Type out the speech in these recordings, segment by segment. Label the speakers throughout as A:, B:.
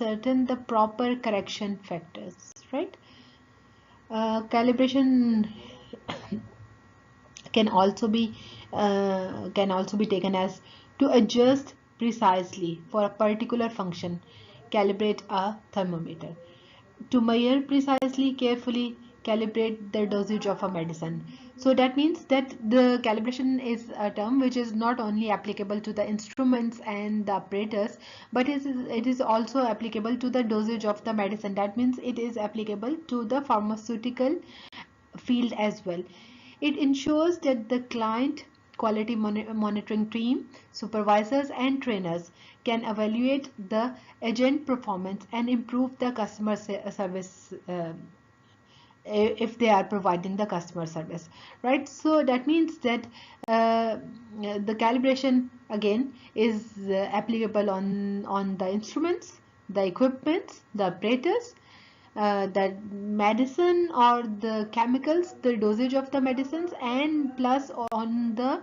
A: ascertain the proper correction factors, right? Calibration can also be taken as to adjust precisely for a particular function. Calibrate a thermometer. To measure precisely, carefully calibrate the dosage of a medicine. So that means that the calibration is a term which is not only applicable to the instruments and the apparatus, but it is also applicable to the dosage of the medicine. That means it is applicable to the pharmaceutical field as well. It ensures that the client quality monitoring team, supervisors and trainers can evaluate the agent performance and improve the customer service if they are providing the customer service, right? So that means that the calibration again is applicable on the instruments, the equipments, the apparatus, the medicine or the chemicals, the dosage of the medicines, and plus on the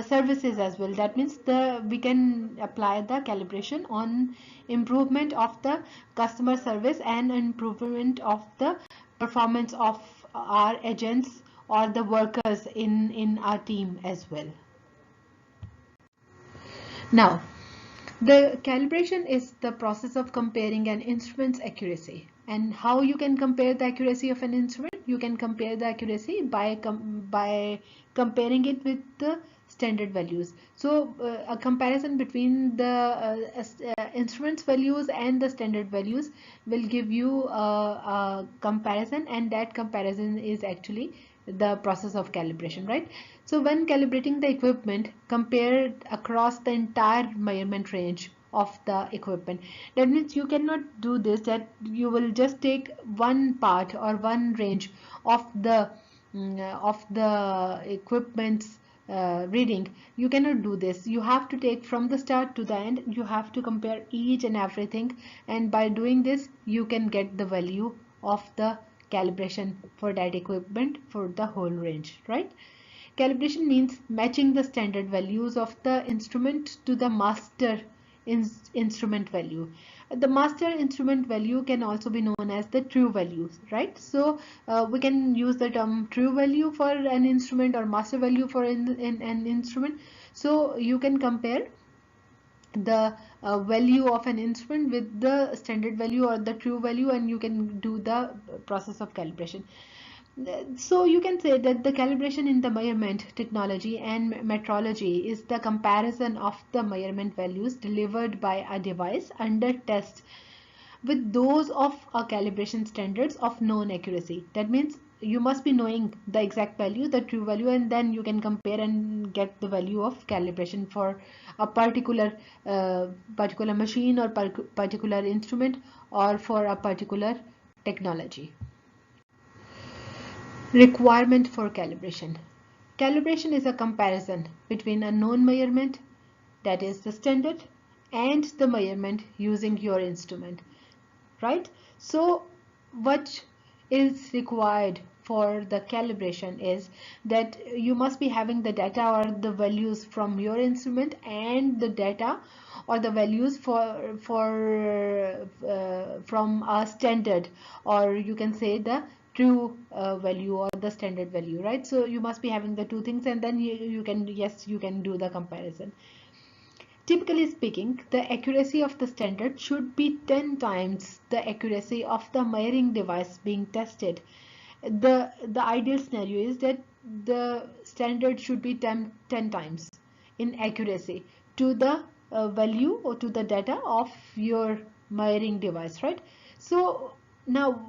A: services as well. That means we can apply the calibration on improvement of the customer service and improvement of the performance of our agents or the workers in our team as well. Now, the calibration is the process of comparing an instrument's accuracy. And how you can compare the accuracy of an instrument? You can compare the accuracy by comparing it with the standard values. So a comparison between the instruments values and the standard values will give you a comparison, and that comparison is actually the process of calibration, right? So when calibrating the equipment, compare across the entire measurement range of the equipment. That means you cannot do this, that you will just take one part or one range of the equipment's reading. You cannot do this. You have to take from the start to the end. You have to compare each and everything, and by doing this you can get the value of the calibration for that equipment for the whole range, right? Calibration means matching the standard values of the instrument to the master instrument value. The master instrument value can also be known as the true values, right? So we can use the term true value for an instrument or master value for an instrument. So you can compare the value of an instrument with the standard value or the true value, and you can do the process of calibration. So you can say that the calibration in the measurement technology and metrology is the comparison of the measurement values delivered by a device under test with those of a calibration standards of known accuracy. That means you must be knowing the exact value, the true value, and then you can compare and get the value of calibration for a particular machine or particular instrument or for a particular technology. Requirement for calibration. Calibration is a comparison between a known measurement, that is the standard, and the measurement using your instrument, right? So what is required for the calibration is that you must be having the data or the values from your instrument and the data or the values from a standard, or you can say the true value or the standard value, right? So you must be having the two things, and then you can do the comparison. Typically speaking, the accuracy of the standard should be 10 times the accuracy of the measuring device being tested. The ideal scenario is that the standard should be 10 times in accuracy to the value or to the data of your measuring device, right? So now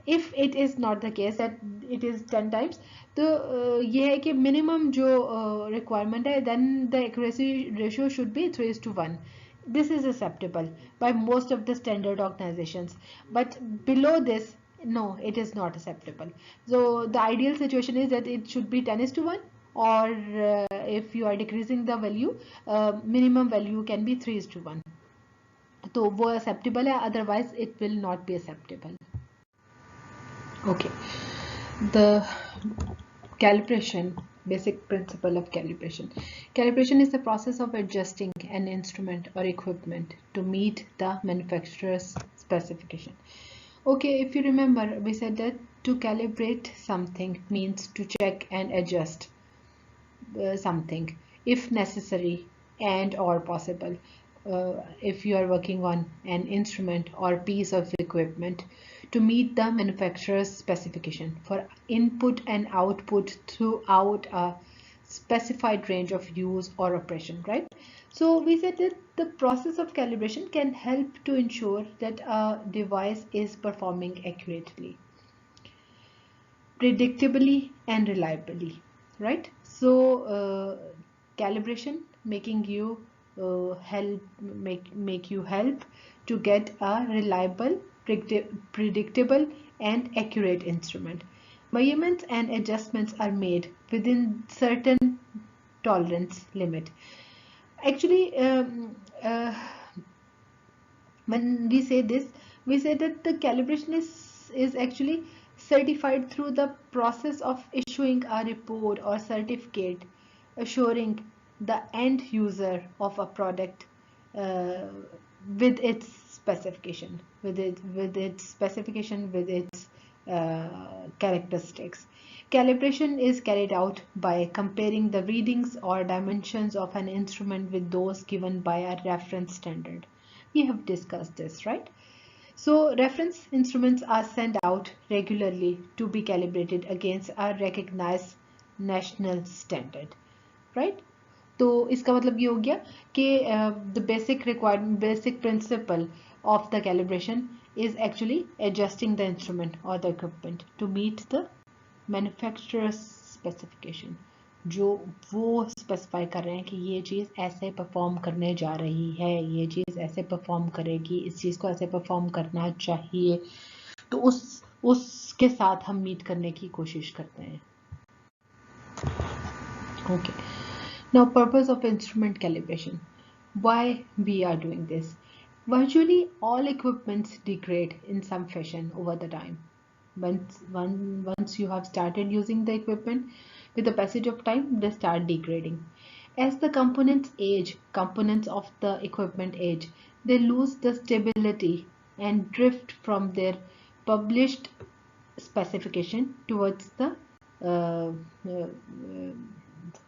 A: if it is not the case that it is 10 times, तो ये है कि minimum जो requirement है, then the accuracy ratio should be 3:1. This is acceptable by most of the standard organizations, but below this, no, it is not acceptable. So the ideal situation is that it should be 10:1, or if you are decreasing the value, minimum value can be 3:1. तो वो acceptable है, otherwise it will not be acceptable. Okay, the calibration Basic principle of calibration. Calibration is the process of adjusting an instrument or equipment to meet the manufacturer's specification. Okay, if you remember, we said that to calibrate something means to check and adjust something if necessary and or possible. If you are working on an instrument or piece of equipment to meet the manufacturer's specification for input and output throughout a specified range of use or operation, right? So we said that the process of calibration can help to ensure that a device is performing accurately, predictably and reliably, right? So calibration making you make you help to get a reliable, predictable and accurate instrument. Measurements and adjustments are made within certain tolerance limit. Actually, when we say this, we say that the calibration is actually certified through the process of issuing a report or certificate assuring the end user of a product uh, with its specification, with its characteristics. Calibration is carried out by comparing the readings or dimensions of an instrument with those given by a reference standard. We have discussed this, right? So reference instruments are sent out regularly to be calibrated against a recognized national standard, right? तो इसका मतलब ये हो गया कि the basic requirement, basic principle of the calibration is actually adjusting the instrument or the equipment to meet the manufacturer's specification. जो वो specify कर रहे हैं कि ये चीज़ ऐसे परफॉर्म करने जा रही है, ये चीज़ ऐसे परफॉर्म करेगी, इस चीज़ को ऐसे परफॉर्म करना चाहिए, तो उसके साथ हम मीट करने की कोशिश करते हैं. Okay. Now, purpose of instrument calibration. Why we are doing this? Virtually all equipments degrade in some fashion over the time. Once you have started using the equipment, with the passage of time, they start degrading. As the components of the equipment age, they lose the stability and drift from their published specification towards the uh, uh,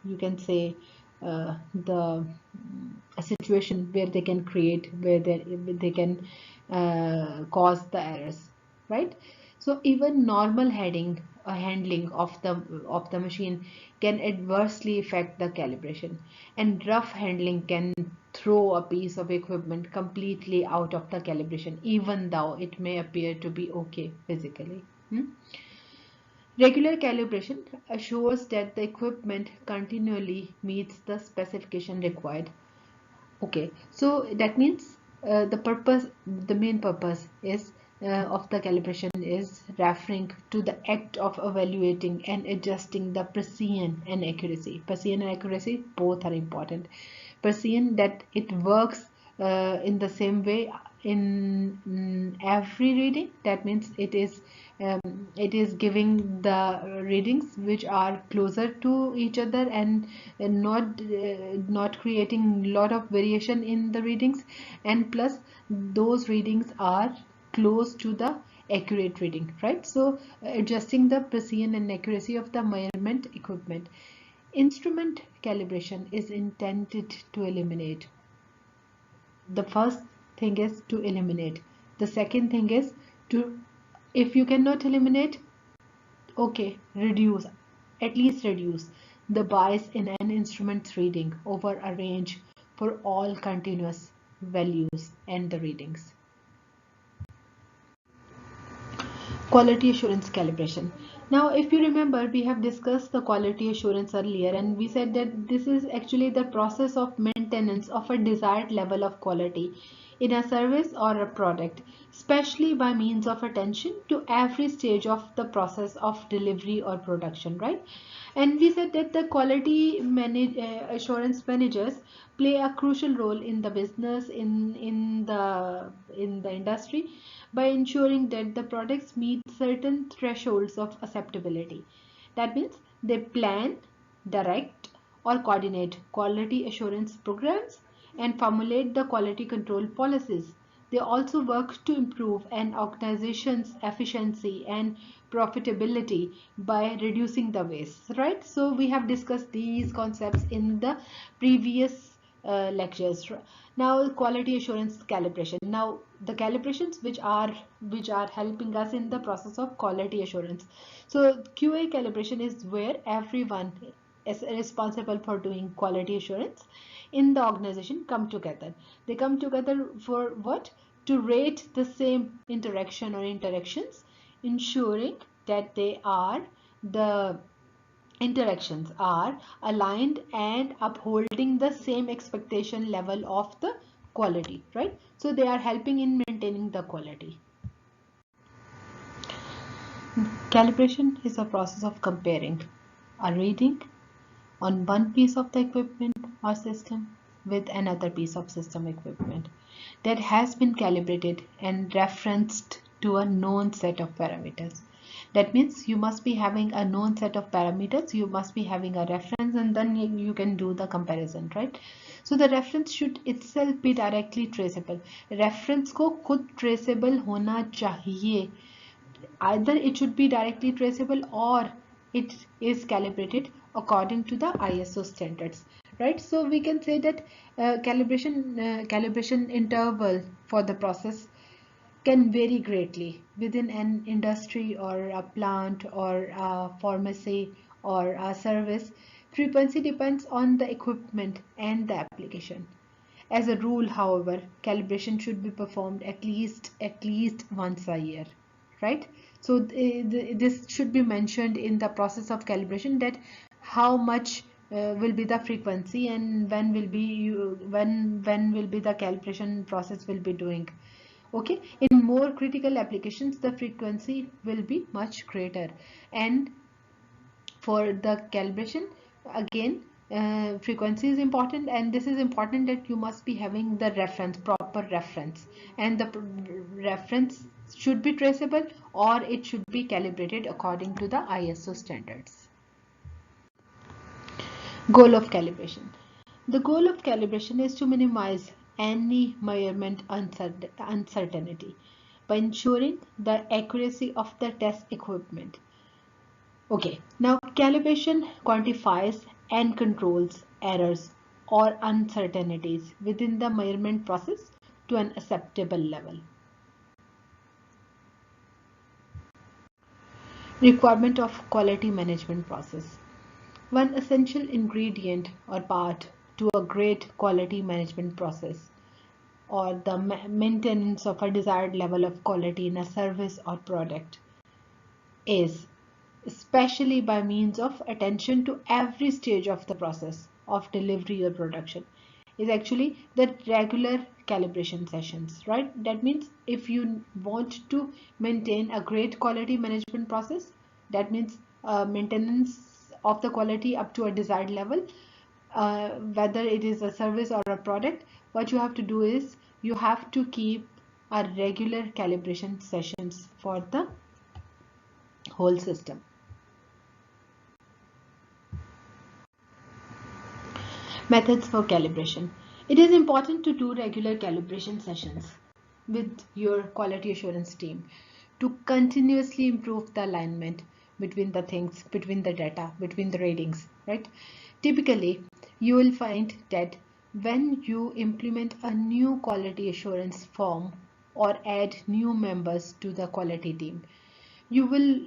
A: you can say the a situation where they can create, where they can cause the errors, right? So even normal handling of the machine can adversely affect the calibration, and rough handling can throw a piece of equipment completely out of the calibration, even though it may appear to be okay physically. Regular calibration assures that the equipment continually meets the specification required. Okay, so that means the main purpose is of the calibration is referring to the act of evaluating and adjusting the precision and accuracy. Precision and accuracy both are important. Precision, that it works in the same way in every reading. That means it is giving the readings which are closer to each other and not creating lot of variation in the readings, and plus those readings are close to the accurate reading, right? So adjusting the precision and accuracy of the measurement equipment. Instrument calibration is intended to eliminate. The first thing is to eliminate. The second thing is to, if you cannot eliminate, okay, reduce, at least reduce the bias in an instrument's reading over a range for all continuous values and the readings. Quality assurance calibration. Now, if you remember, we have discussed the quality assurance earlier, and we said that this is actually the process of maintenance of a desired level of quality in a service or a product, especially by means of attention to every stage of the process of delivery or production, right? And we said that the quality assurance managers play a crucial role in the business, in the industry, by ensuring that the products meet certain thresholds of acceptability. That means they plan, direct or coordinate quality assurance programs, and formulate the quality control policies. They also work to improve an organization's efficiency and profitability by reducing the waste, right? So we have discussed these concepts in the previous lectures. Now quality assurance calibration. Now the calibrations which are helping us in the process of quality assurance. So QA calibration is where everyone is responsible for doing quality assurance in the organization come together. They come together for what? To rate the same interaction or interactions, ensuring that the interactions are aligned and upholding the same expectation level of the quality, right? So they are helping in maintaining the quality. Calibration is a process of comparing a reading on one piece of the equipment or system with another piece of system equipment that has been calibrated and referenced to a known set of parameters. That means you must be having a known set of parameters, you must be having a reference, and then you can do the comparison, right? So the reference should itself be directly traceable. Reference को खुद traceable होना चाहिए. Either it should be directly traceable or it is calibrated according to the ISO standards, right? So we can say that calibration interval for the process can vary greatly within an industry or a plant or a pharmacy or a service. Frequency depends on the equipment and the application. As a rule, however, calibration should be performed at least once a year, right? So this should be mentioned in the process of calibration, that how much will be the frequency and when will be the calibration process will be doing. Okay, in more critical applications the frequency will be much greater, and for the calibration again frequency is important, and this is important that you must be having the proper reference, and the reference should be traceable or it should be calibrated according to the ISO standards. Goal of calibration. The goal of calibration is to minimize any measurement uncertainty by ensuring the accuracy of the test equipment. Okay, now calibration quantifies and controls errors or uncertainties within the measurement process to an acceptable level. Requirement of quality management process. One essential ingredient or part to a great quality management process or the maintenance of a desired level of quality in a service or product is, especially by means of attention to every stage of the process of delivery or production, is actually the regular calibration sessions, right? That means if you want to maintain a great quality management process, that means maintenance of the quality up to a desired level, whether it is a service or a product, what you have to do is you have to keep a regular calibration sessions for the whole system. Methods for calibration. It is important to do regular calibration sessions with your quality assurance team to continuously improve the alignment between the things, between the data, between the ratings, right? Typically, you will find that when you implement a new quality assurance form or add new members to the quality team, you will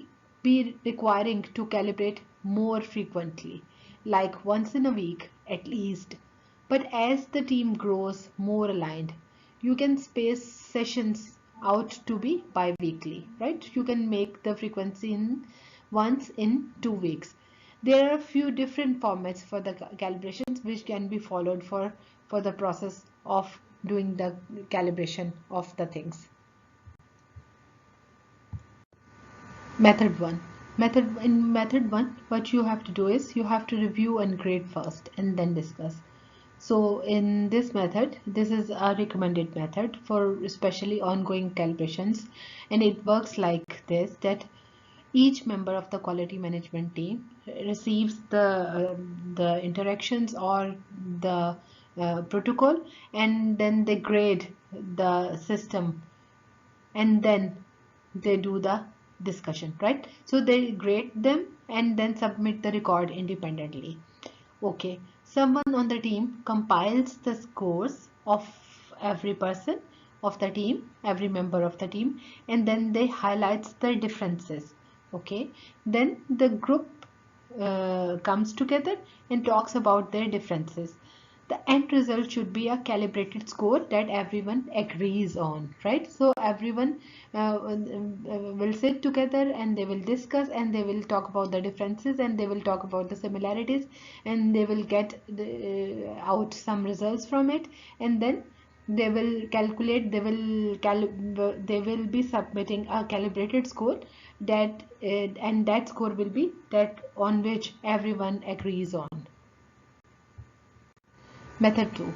A: be requiring to calibrate more frequently, like once in a week at least. But as the team grows more aligned, you can space sessions out to be bi-weekly, right? You can make the frequency in once in 2 weeks. There are a few different formats for the calibrations which can be followed for the process of doing the calibration of the things. Method 1. In method 1, what you have to do is you have to review and grade first and then discuss. So in this method, this is a recommended method for especially ongoing calibrations, and it works like this, that Each member of the quality management team receives the interactions or the protocol, and then they grade the system, and then they do the discussion, right? So they grade them and then submit the record independently. Okay, someone on the team compiles the scores of every person of the team, every member of the team, and then they highlights the differences. Okay, then the group comes together and talks about their differences. The end result should be a calibrated score that everyone agrees on, right? So everyone will sit together and they will discuss and they will talk about the differences and they will talk about the similarities, and they will get out some results from it, and then they will calculate, they will be submitting a calibrated score that and that score will be that on which everyone agrees on. Method 2.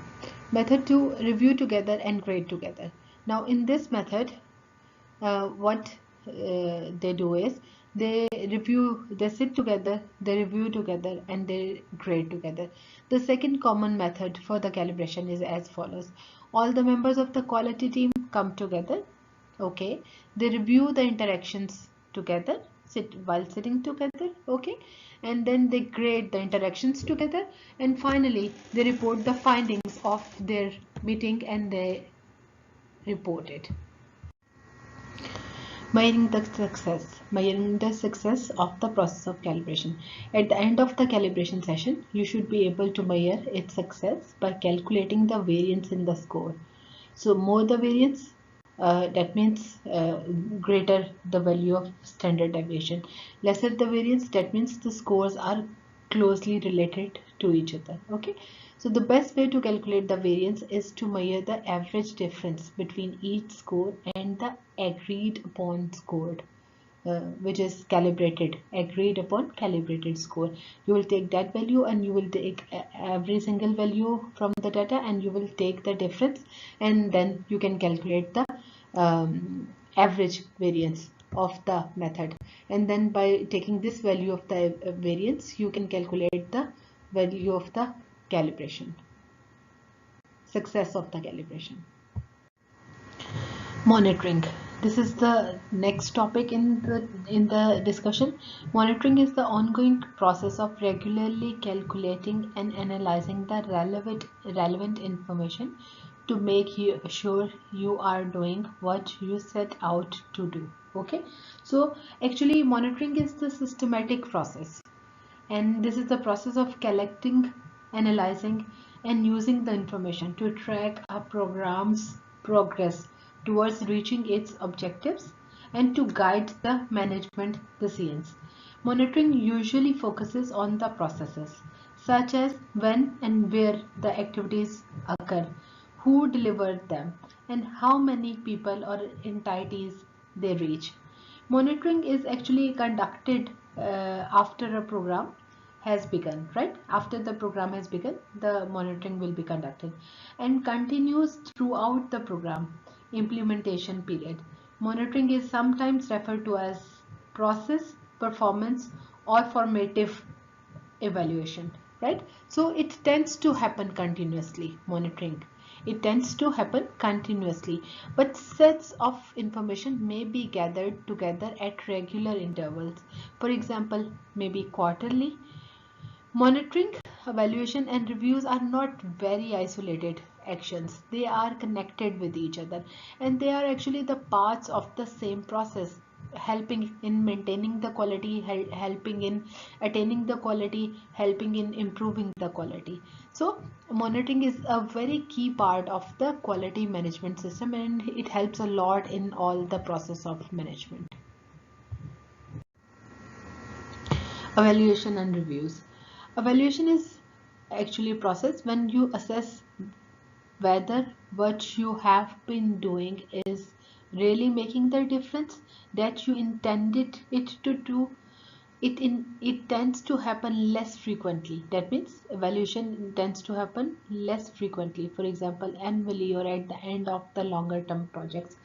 A: Method 2, review together and grade together. Now in this method, what they do is they sit together, they review together, and they grade together. The second common method for the calibration is as follows. All the members of the quality team come together. Okay, they review the interactions together, while sitting together. Okay, and then they grade the interactions together, and finally they report the findings of their meeting and they report it. Measuring the success of the process of calibration. At the end of the calibration session, you should be able to measure its success by calculating the variance in the score. So more the variance, that means greater the value of standard deviation. Lesser the variance, that means the scores are closely related to each other. Okay, so the best way to calculate the variance is to measure the average difference between each score and the agreed upon scored, which is agreed upon calibrated score. You will take that value and you will take every single value from the data and you will take the difference, and then you can calculate the average variance of the method, and then by taking this value of the variance you can calculate the value of the calibration, success of the calibration. Monitoring. This is the next topic in the discussion. Monitoring is the ongoing process of regularly calculating and analyzing the relevant information to make sure you are doing what you set out to do. Okay, so actually monitoring is the systematic process, and this is the process of collecting, analyzing, and using the information to track a program's progress towards reaching its objectives and to guide the management decisions. Monitoring usually focuses on the processes such as when and where the activities occur, who delivered them, and how many people or entities they reach. Monitoring is actually conducted after a program has begun, right? After the program has begun, the monitoring will be conducted and continues throughout the program implementation period. Monitoring is sometimes referred to as process, performance, or formative evaluation, right? So it tends to happen continuously. Monitoring, it tends to happen continuously, but sets of information may be gathered together at regular intervals. For example, maybe quarterly. Monitoring, evaluation, and reviews are not very isolated actions. They are connected with each other, and they are actually the parts of the same process, helping in maintaining the quality, helping in attaining the quality, helping in improving the quality. So monitoring is a very key part of the quality management system, and it helps a lot in all the process of management. Evaluation and reviews. Evaluation is actually a process when you assess whether what you have been doing is really making the difference that you intended it to do. It tends to happen less frequently. That means evaluation tends to happen less frequently. For example, annually or at the end of the longer term projects.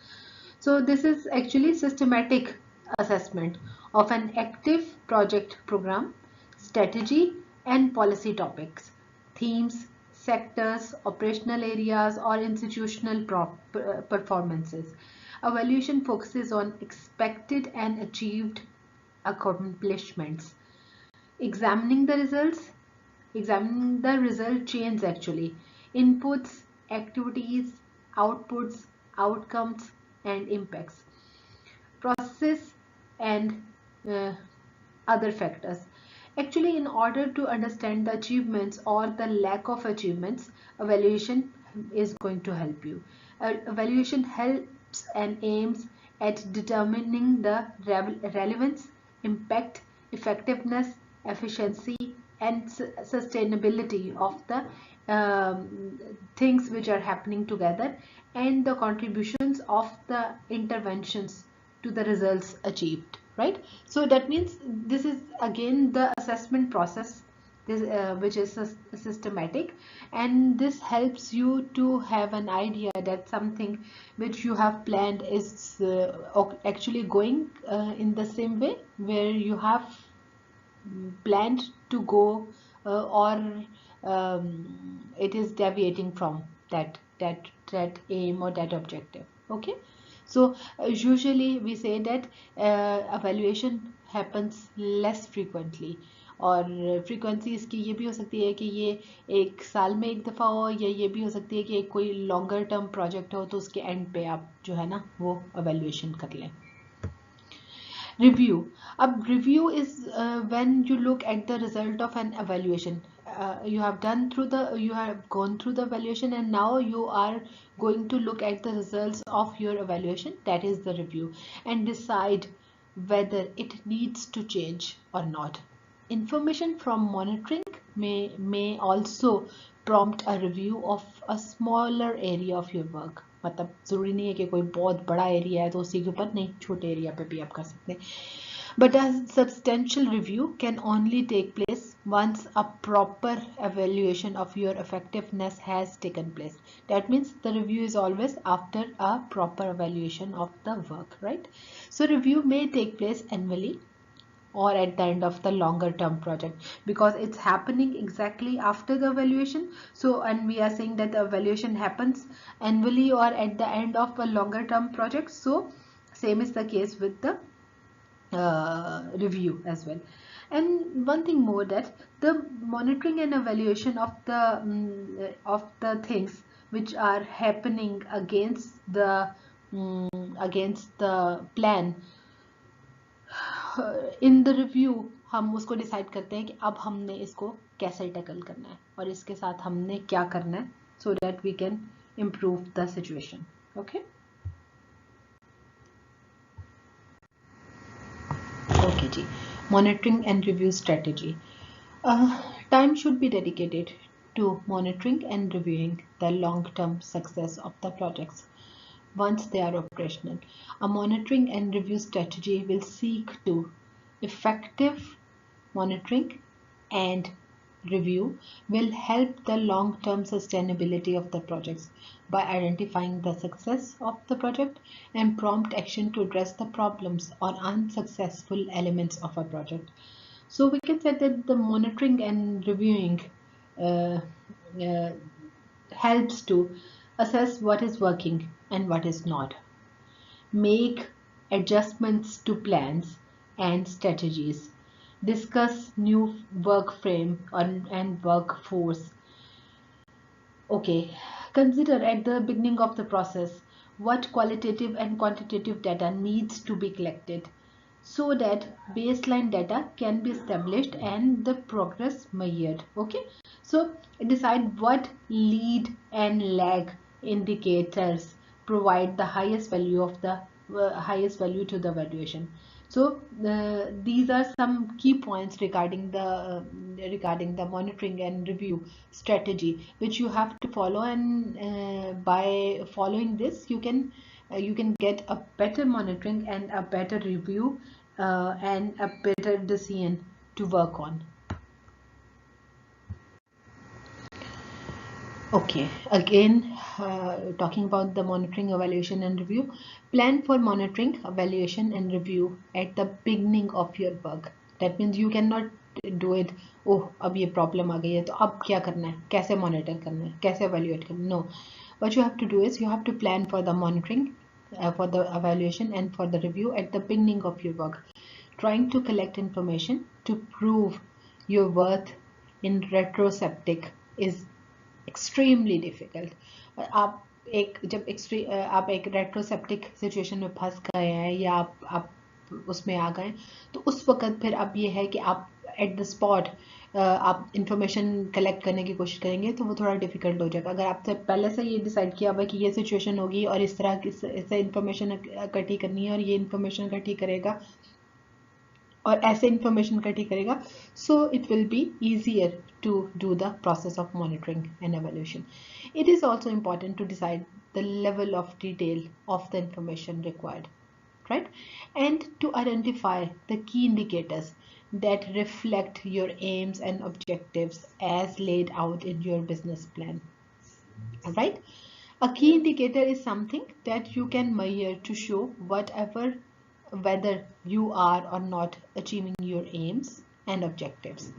A: So this is actually systematic assessment of an active project program, strategy and policy topics, themes, sectors, operational areas or institutional performances. Evaluation focuses on expected and achieved accomplishments. Examining the results, examining the result chains actually, inputs, activities, outputs, outcomes and impacts, processes and uh, other factors. Actually, in order to understand the achievements or the lack of achievements, evaluation is going to help you. Evaluation helps and aims at determining the relevance, impact, effectiveness, efficiency, and sustainability of the things which are happening together and the contributions of the interventions to the results achieved, right? So that means this is again the assessment process, this, which is systematic, and this helps you to have an idea that something which you have planned is actually going in the same way where you have planned to go, or it is deviating from that aim or that objective. Okay, so usually we say that evaluation happens less frequently, और frequency इसकी ये भी हो सकती है कि ये एक साल में एक दफ़ा हो, या ये भी हो सकती है कि कोई लॉन्गर टर्म प्रोजेक्ट हो तो उसके एंड पे आप जो है ना वो evaluation कर लें. Review. अब review is when you look at the result of an evaluation. You have gone through the evaluation and now you are going to look at the results of your evaluation, that is the review, and decide whether it needs to change or not. Information from monitoring may also prompt a review of a smaller area of your work. मतलब ज़रूरी नहीं है कि कोई बहुत बड़ा area है तो उसी के ऊपर नहीं, छोटे एरिया पे भी आप कर सकते हैं. But a substantial review can only take place once a proper evaluation of your effectiveness has taken place. That means the review is always after a proper evaluation of the work, right? So review may take place annually or at the end of the longer term project, because it's happening exactly after the evaluation. So, and we are saying that the evaluation happens annually or at the end of a longer term project. So same is the case with the review as well. And one thing more, that the monitoring and evaluation of the things which are happening against the plan, in the review हम उसको decide करते हैं कि अब हमने इसको कैसे tackle करना है और इसके साथ हमने क्या करना है, so that we can improve the situation. Okay okay जी. Monitoring and review strategy. Time should be dedicated to monitoring and reviewing the long-term success of the projects once they are operational. A monitoring and review strategy will seek to effective monitoring and review will help the long-term sustainability of the projects by identifying the success of the project and prompt action to address the problems or unsuccessful elements of a project. So we can say that the monitoring and reviewing uh, uh, helps to assess what is working and what is not, make adjustments to plans and strategies, discuss new work frame and workforce. Okay, consider at the beginning of the process what qualitative and quantitative data needs to be collected so that baseline data can be established and the progress measured. Okay, so decide what lead and lag indicators provide the highest value of the highest value to the valuation. So these are some key points regarding the monitoring and review strategy which you have to follow, and by following this you can get a better monitoring and a better review and a better decision to work on. Okay, again, talking about the monitoring, evaluation, and review. Plan for monitoring, evaluation, and review at the beginning of your work. That means you cannot do it. Oh, अब ये problem आ गई है, तो अब क्या करना है? कैसे monitor करना है? कैसे evaluate करना है? No. What you have to do is you have to plan for the monitoring, for the evaluation, and for the review at the beginning of your work. Trying to collect information to prove your worth in retrospective is extremely difficult. आप आप एक रेट्रोसेप्टिक situation में फंस गए हैं या आप उसमें आ गए, तो उस वक्त फिर अब ये है कि आप एट द स्पॉट आप इंफॉर्मेशन कलेक्ट करने की कोशिश करेंगे, तो वो थोड़ा डिफिकल्ट हो जाएगा। अगर आपसे पहले से ये डिसाइड किया हुआ कि ये सिचुएशन होगी और इस तरह से इंफॉर्मेशन इकट्ठी करनी है और ये इंफॉर्मेशन इकट्ठी करेगा और ऐसे इंफॉर्मेशन इकट्ठी करेगा, so it will be easier to do the process of monitoring and evaluation. It is also important to decide the level of detail of the information required, right? And to identify the key indicators that reflect your aims and objectives as laid out in your business plan. All right, a key indicator is something that you can measure to show whether you are or not achieving your aims and objectives.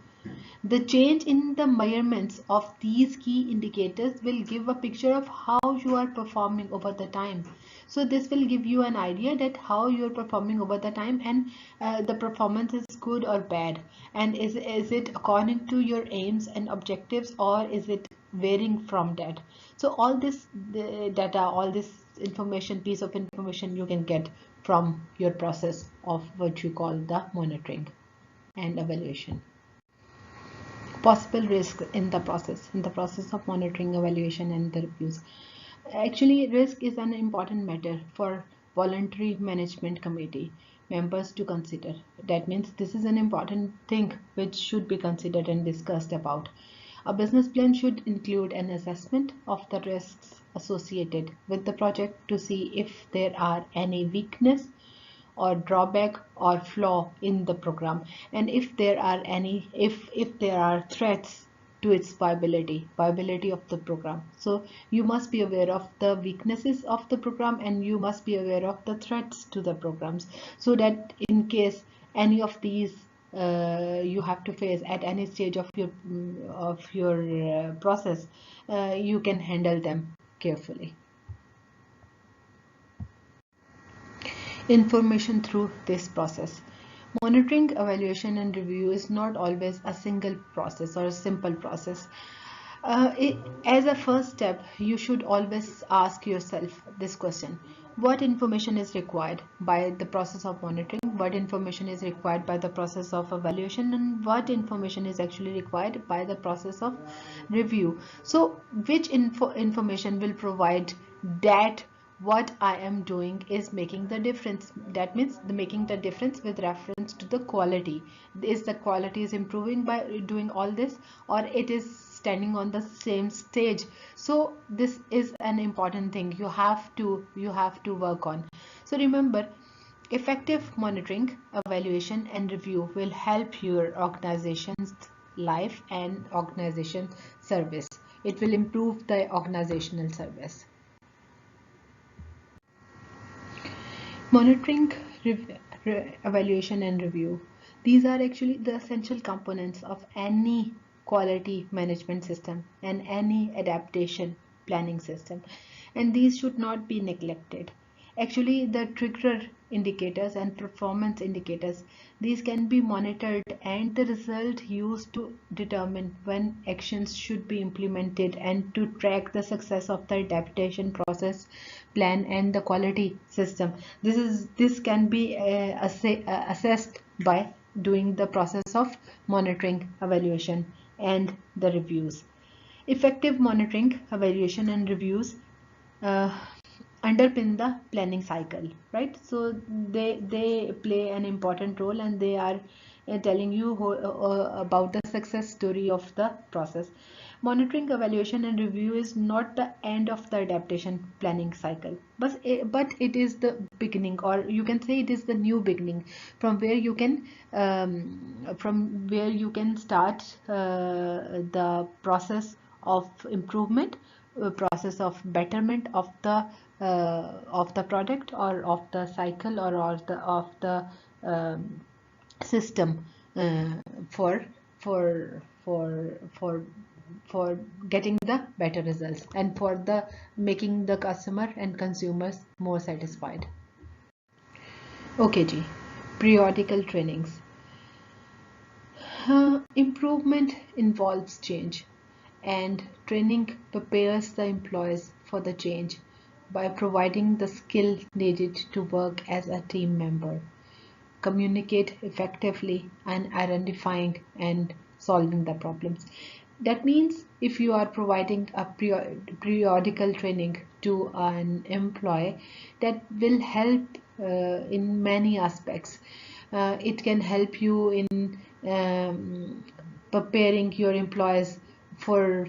A: The change in the measurements of these key indicators will give a picture of how you are performing over the time. So this will give you an idea that how you are performing over the time, and the performance is good or bad, and is it according to your aims and objectives, or is it varying from that. So all this data, all this information, piece of information, you can get from your process of what you call the monitoring and evaluation. Possible risk in the process of monitoring, evaluation, and the reviews. Actually, risk is an important matter for voluntary management committee members to consider. That means this is an important thing which should be considered and discussed about. A business plan should include an assessment of the risks associated with the project to see if there are any weakness or drawback or flaw in the program, and if there are any, if there are threats to its viability of the program. So you must be aware of the weaknesses of the program, and you must be aware of the threats to the programs, so that in case any of these you have to face at any stage of your process, you can handle them carefully. Information through this process. Monitoring, evaluation, and review is not always a single process or a simple process. As a first step, you should always ask yourself this question: what information is required by the process of monitoring, what information is required by the process of evaluation, and what information is actually required by the process of review. So which information will provide that what I am doing is making the difference. That means making the difference with reference to the quality. Is the quality is improving by doing all this, or it is standing on the same stage? So this is an important thing you have to work on. So remember, effective monitoring, evaluation, and review will help your organization's life and organization service. It will improve the organizational service. Monitoring, evaluation, and review. These are actually the essential components of any quality management system and any adaptation planning system, and these should not be neglected. Actually, the trigger indicators and performance indicators, these can be monitored and the result used to determine when actions should be implemented and to track the success of the adaptation process plan and the quality system. This can be assessed by doing the process of monitoring, evaluation, and the reviews. Effective monitoring, evaluation, and reviews uh, underpin the planning cycle, right? So they play an important role, and they are telling you about the success story of the process. Monitoring, evaluation, and review is not the end of the adaptation planning cycle, but it is the beginning, or you can say it is the new beginning from where you can start the process of improvement, process of betterment of the product or of the cycle or of the um, system, for for for for for getting the better results and for the making the customer and consumers more satisfied. Okay ji, periodical trainings. Improvement involves change, and training prepares the employees for the change by providing the skill needed to work as a team member, communicate effectively, and identifying and solving the problems. That means if you are providing a periodical training to an employee, that will help in many aspects. It can help you in preparing your employees for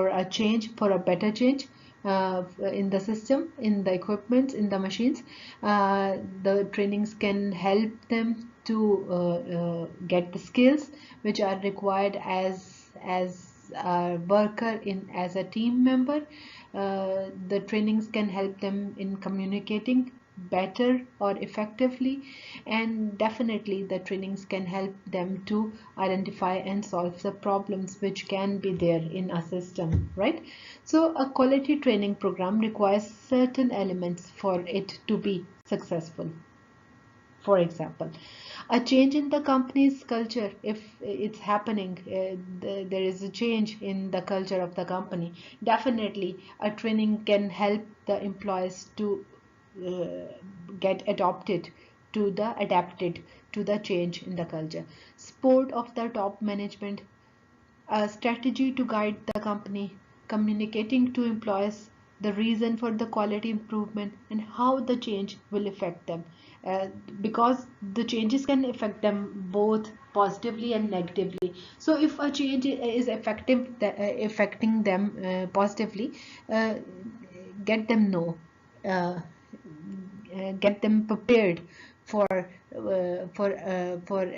A: a change, for a better change in the system, in the equipment, in the machines. The trainings can help them to get the skills which are required as a worker, in as a team member. The trainings can help them in communicating better or effectively, and definitely the trainings can help them to identify and solve the problems which can be there in a system, right? So a quality training program requires certain elements for it to be successful. For example, a change in the company's culture, if it's happening, there is a change in the culture of the company, definitely a training can help the employees to get adapted to the change in the culture. Support of the top management, a strategy to guide the company, communicating to employees the reason for the quality improvement and how the change will affect them. Because the changes can affect them both positively and negatively. So if a change is affecting them positively, uh, get them know, uh, get them prepared for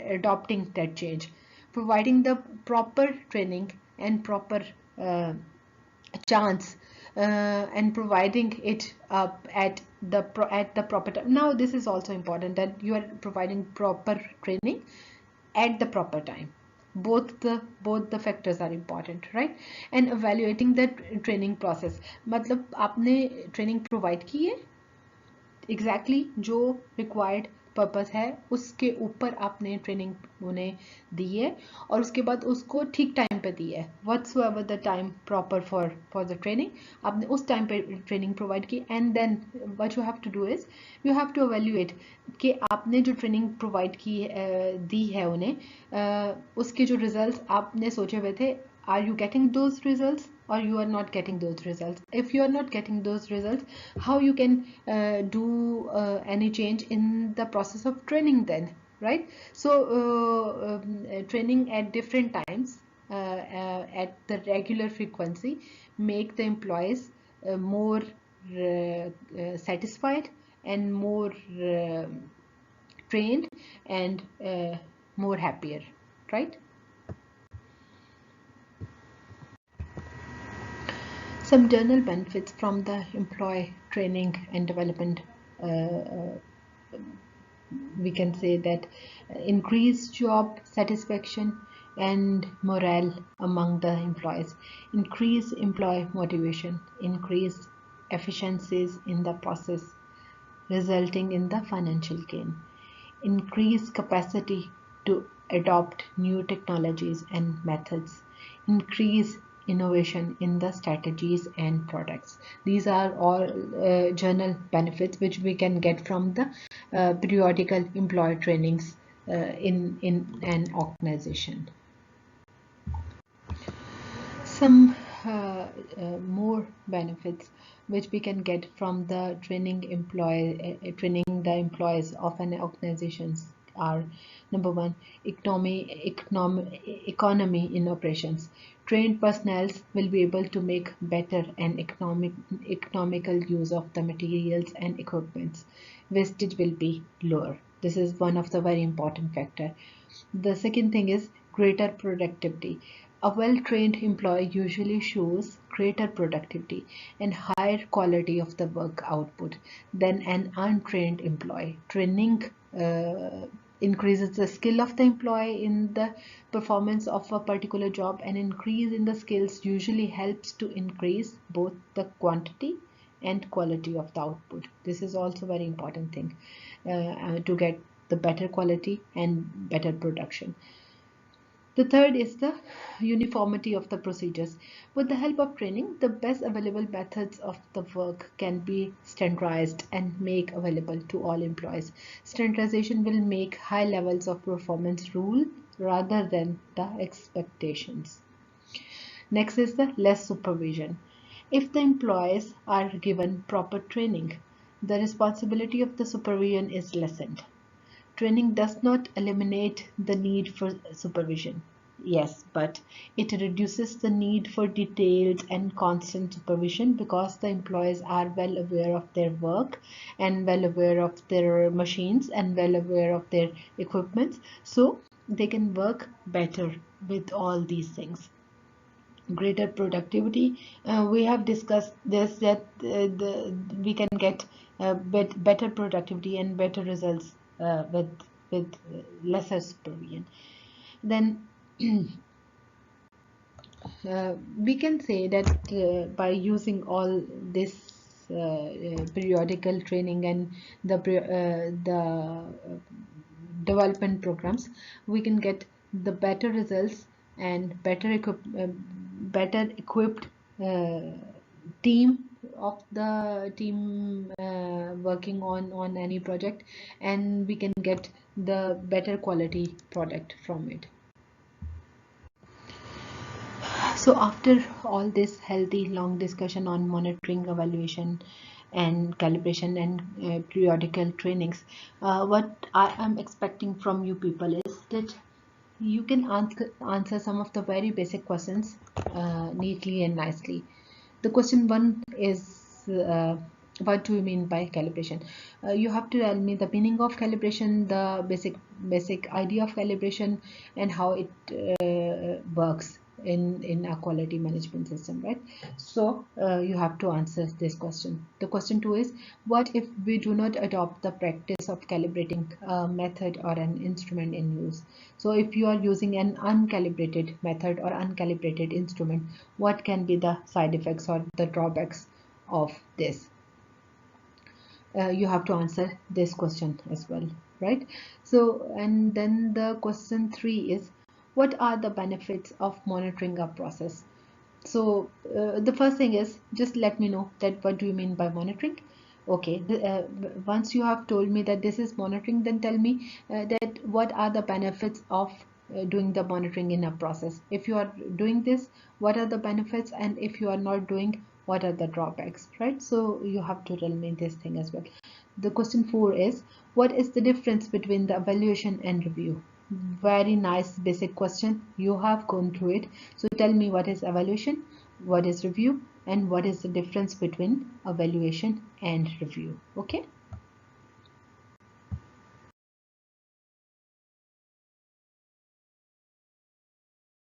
A: adopting that change, providing the proper training and proper uh, chance, and providing it up at the proper time. Now this is also important, that you are providing proper training at the proper time. Both the factors are important, right? And evaluating the training process, मतलब आपने training provide की है exactly जो required purpose है उसके ऊपर आपने training उन्हें दी है, और उसके बाद उसको ठीक टाइम पे दी है, whatsoever the time proper for the training, आपने उस टाइम पे ट्रेनिंग प्रोवाइड की, and then what you have to do is you have to evaluate कि आपने जो ट्रेनिंग प्रोवाइड की दी है उन्हें, उसके जो रिजल्ट्स आपने सोचे हुए थे, are you getting those results or you are not getting those results? If you are not getting those results, how you can do any change in the process of training then, right? So training at different times, at the regular frequency, make the employees more satisfied and more trained and more happier, right? Some general benefits from the employee training and development, we can say that increased job satisfaction and morale among the employees, increase employee motivation, increase efficiencies in the process resulting in the financial gain, increase capacity to adopt new technologies and methods, increase innovation in the strategies and products. These are all general benefits which we can get from the periodical employee trainings in an organization. Some more benefits which we can get from the training the employees of an organization are: number one, economy in operations. Trained personnel will be able to make better and economical use of the materials and equipments. Wastage will be lower. This is one of the very important factor. The second thing is greater productivity. A well-trained employee usually shows greater productivity and higher quality of the work output than an untrained employee. Training increases the skill of the employee in the performance of a particular job, and increase in the skills usually helps to increase both the quantity and quality of the output. This is also very important thing to get the better quality and better production. The third is the uniformity of the procedures. With the help of training, the best available methods of the work can be standardized and make available to all employees. Standardization will make high levels of performance rule rather than the expectations. Next is the less supervision. If the employees are given proper training, the responsibility of the supervision is lessened. Training does not eliminate the need for supervision. Yes, but it reduces the need for detailed and constant supervision because the employees are well aware of their work and well aware of their machines and well aware of their equipment, so they can work better with all these things. Greater productivity, we have discussed this, that we can get better productivity and better results with lesser supervision. Then we can say that by using all this periodical training and the development programs, we can get the better results and better equipped team of the team working on any project, and we can get the better quality product from it. So after all this healthy long discussion on monitoring, evaluation and calibration and periodical trainings, what I am expecting from you people is that you can answer some of the very basic questions neatly and nicely. The question one is, what do you mean by calibration? You have to tell me the meaning of calibration, the basic idea of calibration, and how it works in a quality management system, right? So you have to answer this question. The question two is, what if we do not adopt the practice of calibrating a method or an instrument in use? So if you are using an uncalibrated method or uncalibrated instrument, what can be the side effects or the drawbacks of this? You have to answer this question as well, right? So, and then the question three is, what are the benefits of monitoring a process? So the first thing is, just let me know that what do you mean by monitoring. Okay, once you have told me that this is monitoring, then tell me that what are the benefits of doing the monitoring in a process. If you are doing this, what are the benefits, and if you are not doing, what are the drawbacks, right? So you have to tell me this thing as well. The question four is, what is the difference between the evaluation and review? Very nice basic question, you have gone through it. So tell me, what is evaluation, what is review, and what is the difference between evaluation and review? Okay.